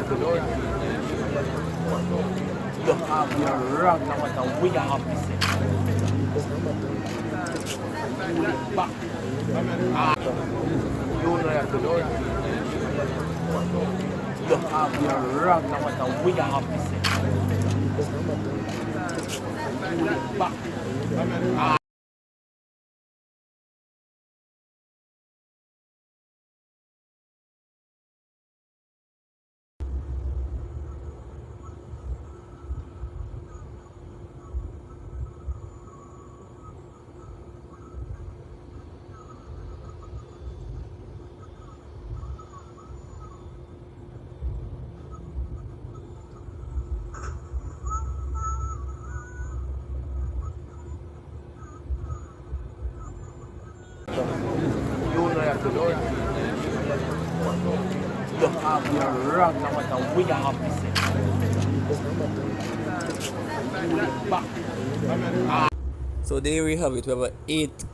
You have your wrong, no matter what you have to say. Pull it back. You know you have to do it. You have your wrong, no matter what you have to say. Pull it back. You know you have to do it. You have your wrong, no matter what you have to say. Pull it back. So there we have it. We have a eight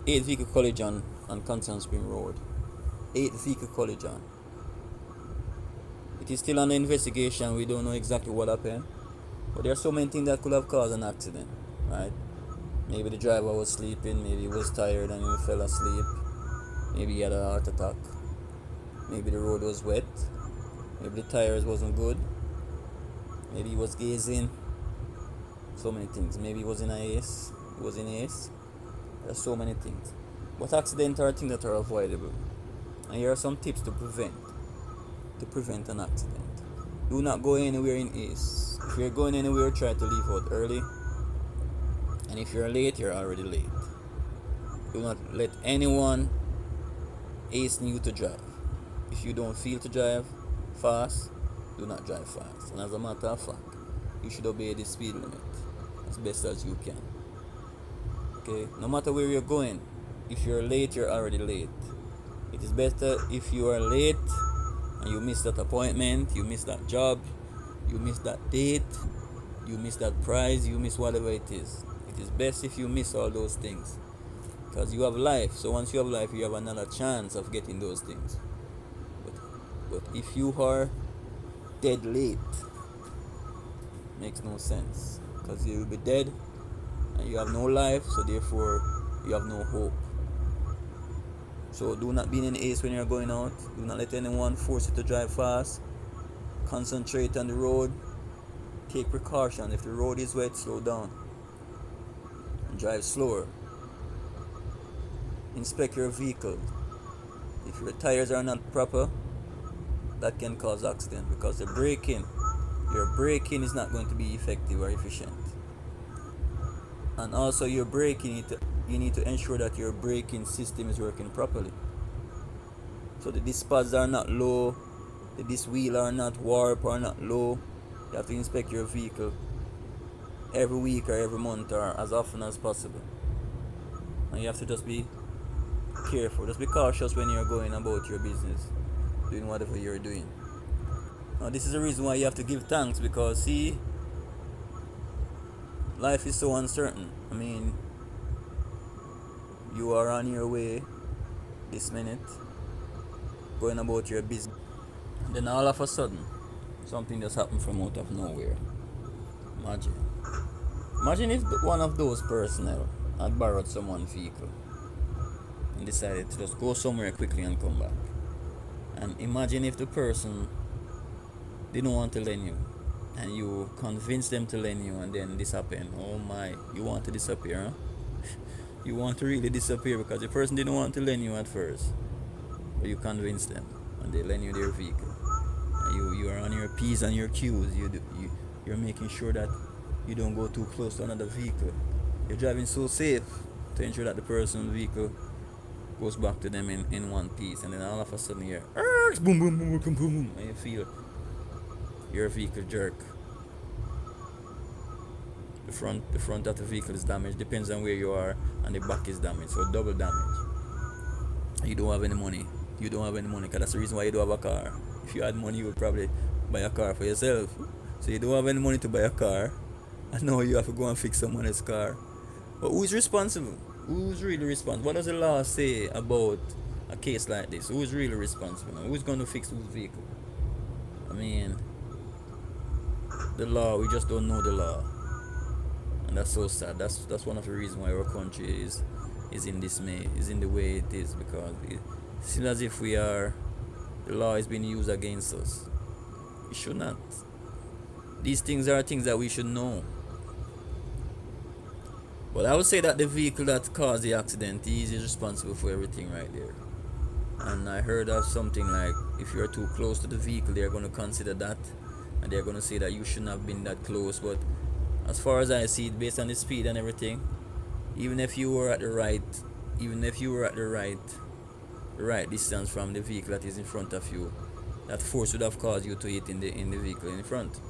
vehicle collision on Constant Spring Road. 8 vehicle collision. It is still under investigation. We don't know exactly what happened, but there are so many things that could have caused an accident, right? Maybe the driver was sleeping, maybe he was tired and he fell asleep, maybe he had a heart attack, maybe the road was wet, maybe the tires wasn't good, maybe he was gazing. So many things. Maybe he was in AS. There's so many things. But accidents are things that are avoidable. And here are some tips to prevent an accident. Do not go anywhere in ACE. If you're going anywhere, try to leave out early. And if you're late, you're already late. Do not let anyone hasten you to drive. If you don't feel to drive fast, do not drive fast. And as a matter of fact, you should obey the speed limit as best as you can. Okay? No matter where you're going, if you're late, you're already late. It is better if you are late and you miss that appointment, you miss that job, you miss that date, you miss that prize, you miss whatever it is. It is best if you miss all those things, because you have life. So once you have life, you have another chance of getting those things. But if you are dead late, makes no sense, because you will be dead and you have no life, so therefore you have no hope. So do not be in haste when you're going out. Do not let anyone force you to drive fast. Concentrate on the road. Take precaution. If the road is wet, slow down and drive slower. Inspect your vehicle. If your tires are not proper, that can cause accident, because your braking is not going to be effective or efficient. And also your braking, you need to ensure that your braking system is working properly. So the disc pads are not low, the disc wheel are not warped or not low. You have to inspect your vehicle every week or every month or as often as possible. And you have to just be careful, just be cautious when you're going about your business, doing whatever you're doing. Now this is the reason why you have to give thanks, because see, life is so uncertain. I mean, you are on your way this minute, going about your business, and then all of a sudden, something just happened from out of nowhere. Imagine if one of those personnel had borrowed someone's vehicle and decided to just go somewhere quickly and come back. And imagine if the person didn't want to lend you, and you convinced them to lend you, and then this happened. Oh my, you want to disappear, huh? You want to really disappear because the person didn't want to lend you at first, but you convinced them and they lend you their vehicle. And you are on your P's and your Q's. You're making sure that you don't go too close to another vehicle. You're driving so safe to ensure that the person's vehicle goes back to them in one piece, and then all of a sudden you're boom boom boom boom boom boom, and you feel your vehicle jerk. The front of the vehicle is damaged, depends on where you are, and the back is damaged, so double damage. You don't have any money, because that's the reason why you don't have a car. If you had money, you would probably buy a car for yourself. So you don't have any money to buy a car, and now you have to go and fix someone else's car. But who's responsible? Who's really responsible? What does the law say about a case like this? Who's really responsible? Who's going to fix whose vehicle? I mean, the law, we just don't know the law. And that's so sad. That's one of the reasons why our country is in dismay, is in the way it is, because it seems as if the law is being used against us. It should not. These things are things that we should know. But I would say that the vehicle that caused the accident, he is responsible for everything right there. And I heard of something like, if you're too close to the vehicle, they're going to consider that, and they're going to say that you shouldn't have been that close. But as far as I see it, based on the speed and everything, even if you were at the right, the right distance from the vehicle that is in front of you, that force would have caused you to hit in the vehicle in front.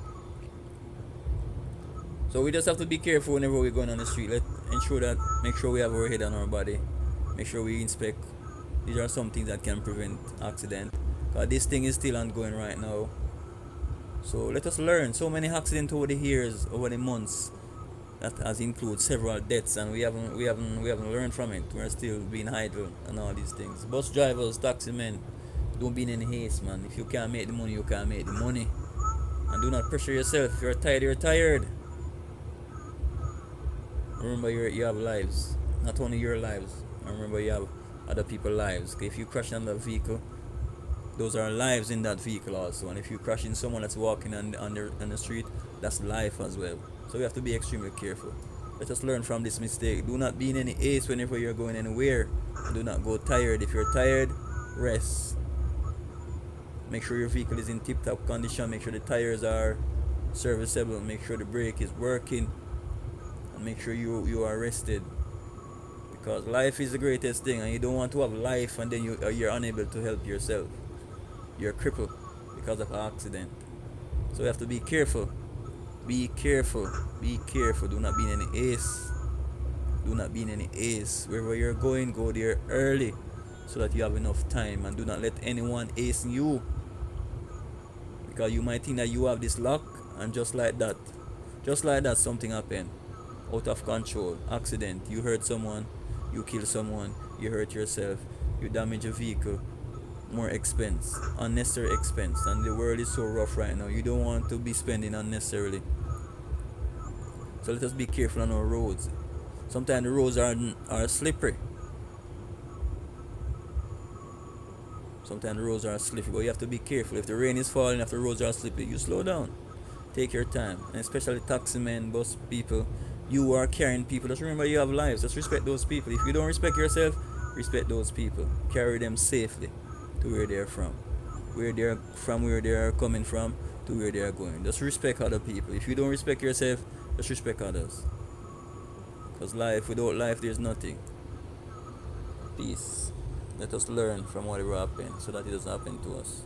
So we just have to be careful whenever we're going on the street. Make sure we have our head on our body. Make sure we inspect. These are some things that can prevent accident. Because this thing is still ongoing right now. So let us learn. So many accidents over the years, over the months, that has included several deaths, and we haven't learned from it. We're still being idle and all these things. Bus drivers, taxi men, don't be in any haste, man. If you can't make the money, you can't make the money. And do not pressure yourself. If you're tired, you're tired. Remember, you have lives, not only your lives. And remember, you have other people's lives. Okay? If you crash in that vehicle, those are lives in that vehicle also. And if you crash in someone that's walking on the street, that's life as well. So we have to be extremely careful. Let us learn from this mistake. Do not be in any haste whenever you're going anywhere. Do not go tired. If you're tired, rest. Make sure your vehicle is in tip-top condition. Make sure the tires are serviceable. Make sure the brake is working. Make sure you are rested, because life is the greatest thing, and you don't want to have life and then you're unable to help yourself. You're crippled because of an accident. So you have to be careful. Be careful. Do not be in any haste. Wherever you're going, go there early so that you have enough time, and do not let anyone hasten you, because you might think that you have this luck, and just like that something happened. Out of control, accident, you hurt someone, you kill someone, you hurt yourself, you damage a vehicle, more expense, unnecessary expense. And the world is so rough right now, you don't want to be spending unnecessarily. So let us be careful on our roads. Sometimes the roads are slippery. But you have to be careful. If the rain is falling, if the roads are slippery, you slow down. Take your time. And especially taxi men, bus people, you are carrying people. Just remember, you have lives. Just respect those people. If you don't respect yourself, respect those people. Carry them safely to where they're from. Where they are coming from, to where they are going. Just respect other people. If you don't respect yourself, just respect others. Because without life, there's nothing. Peace. Let us learn from whatever happened so that it doesn't happen to us.